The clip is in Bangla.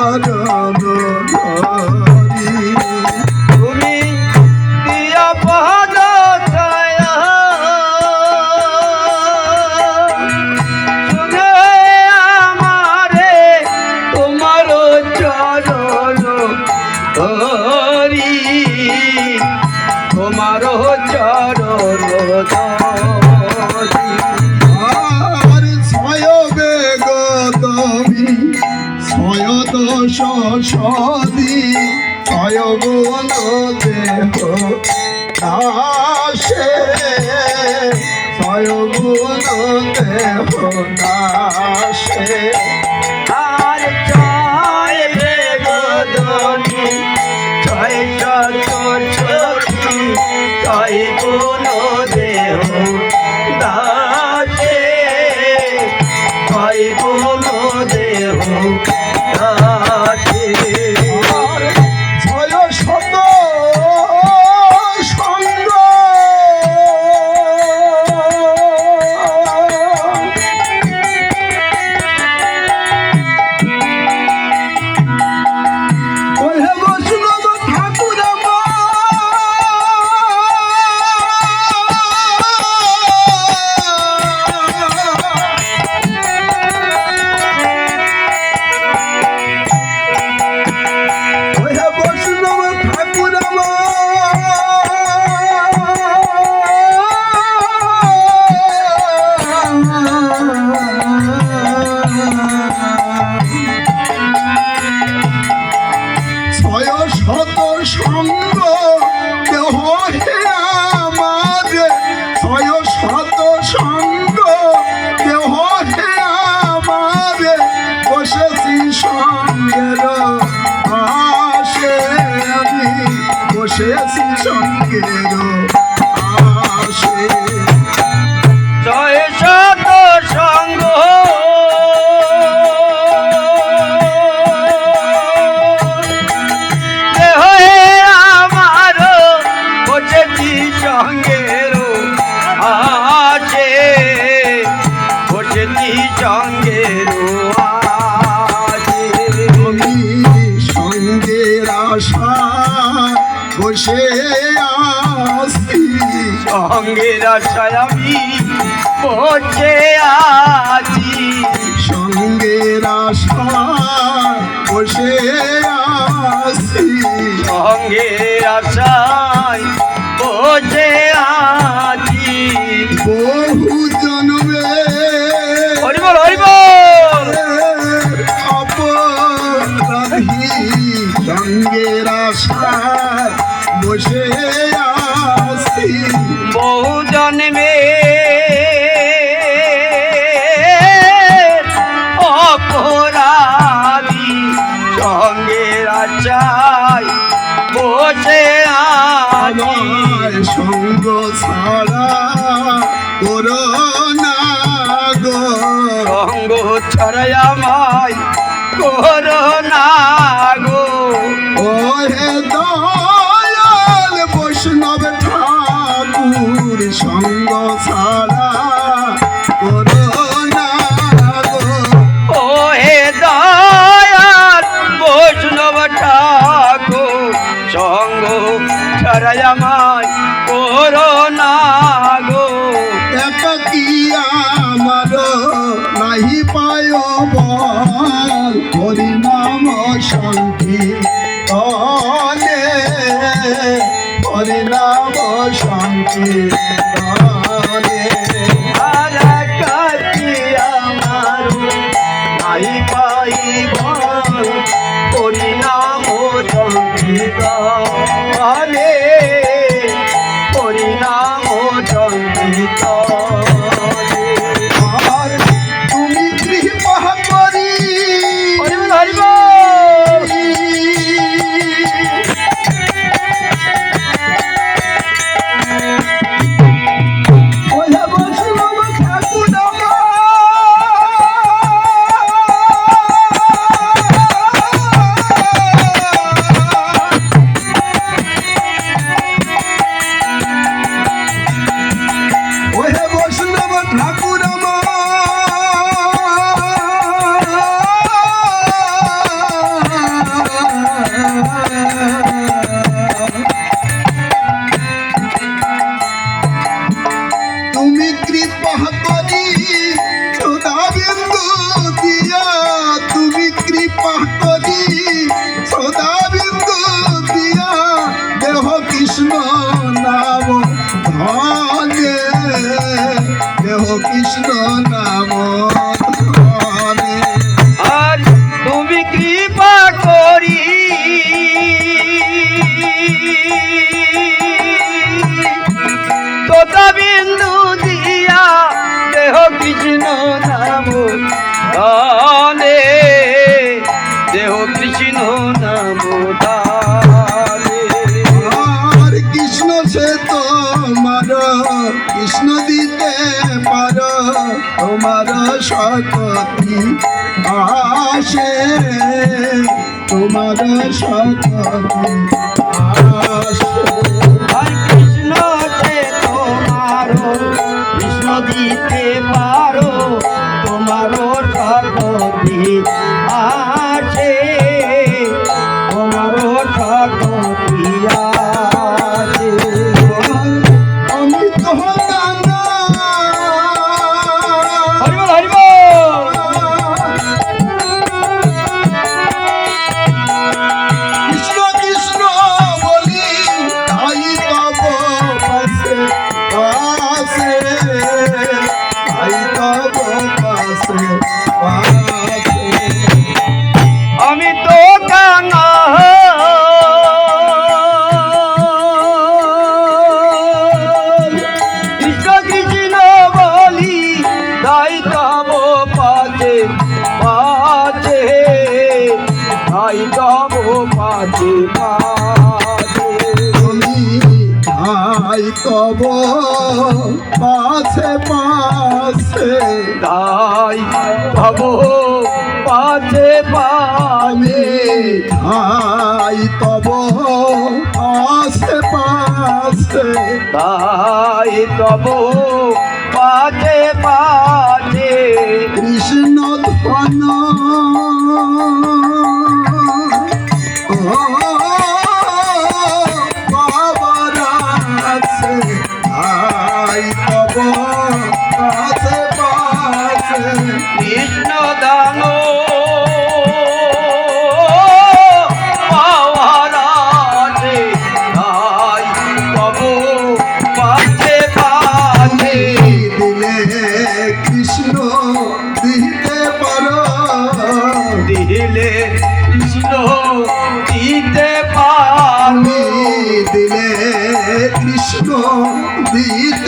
চরণ তুমি দিয়া পদ ছায়া শুনে আমারে তোমার চরণ ধরি তোমার চরণ ধরি আর ছয় বেগ তুমি ছয় দশ সদি ছয় গুণ দেহ নাশে ছয় গুণ দেহ নাশে আর ছয় বেগনি ছয় চতুর্থী ছয় গুণ দেহ দাসে ছয় গুণ দেহ দাসে ছয় শত সঙ্গ ওহে বৈষ্ণব ঠাকুর ওহে বৈষ্ণব ঠাকুর ছয় শত সঙ্গ দেহ হে আমাদের ছয় শত সঙ্গ দেহ হে আমাদের বসেছি সঙ্গের আসে আমি বসেছি সঙ্গের আসে ছয় শত সঙ্গ দেহ আমার বসেছি সঙ্গের আছে বসেছি সঙ্গের আছে আমি সঙ্গের আশা বসে আসি সঙ্গের আশায় আমি বসে আছি সঙ্গের আশা বসে আসি সঙ্গের আশায় বসে আছি বহু জন্মে হরিবল হরিবল অপরাধী সঙ্গের আশা বসে আসি বহু জন্মে অপরাধী সঙ্গের আশায় বসে আছি আমার সঙ্গ ছাড়া করোনা গো সঙ্গ ছাড়াই আমায় করোনা গো ওহে দয়াল বৈষ্ণব ঠাকুর সঙ্গ ছাড়া করোনা গো ও হে দয়াল বৈষ্ণব ঠাকুর সঙ্গ ছাড়াই আমায় করোনা গো একাকি আমার নাহি পায় বল হরিনাম শান্তি তলে হরিনাম শান্তি তলে আর কাটি আমার নাই পাইব হরিনাম সংগীত আরে হরিনাম সংগীত আর তুমি কৃপা করি হরিবল হরিবল ওহে বৈষ্ণব ঠাকুর নাম গানে দেহ কৃষ্ণ নাম গানে আর কৃষ্ণ সে তোমার কৃষ্ণ দিতে পারো তোমার শক্তি আসে তোমার শক্তি আসে আর কৃষ্ণ সে তোমারো কৃষ্ণ দিতে পারো তোমারও শক্তি আছে তোমারও শক্তি আছে আমি তো জানা হরিবল হরিবল কৃষ্ণ কৃষ্ণ বলি তাই তব পাশে পাশে তাই তব পাশে পাশে আমি তো কানা কৃষ্ণ কৃষ্ণ বলি তাই তব পাচে পাচে তাই তব পাচে পাচে আমি তাই তব পাশে পাশে তাই তব পাচে আমি পাচে তাই তব পাশে পাশে তাই তব পাচে পাচে কৃষ্ণ ধন বাবার আছে তাই তব পাশে পাশে কৃষ্ণ দান পাওয়ারাতে তাই তব পাচে পাচে দিলে কৃষ্ণ দিতে পারো দিলে কৃষ্ণ দিতে আমি পারো দিলে কৃষ্ণ দিতে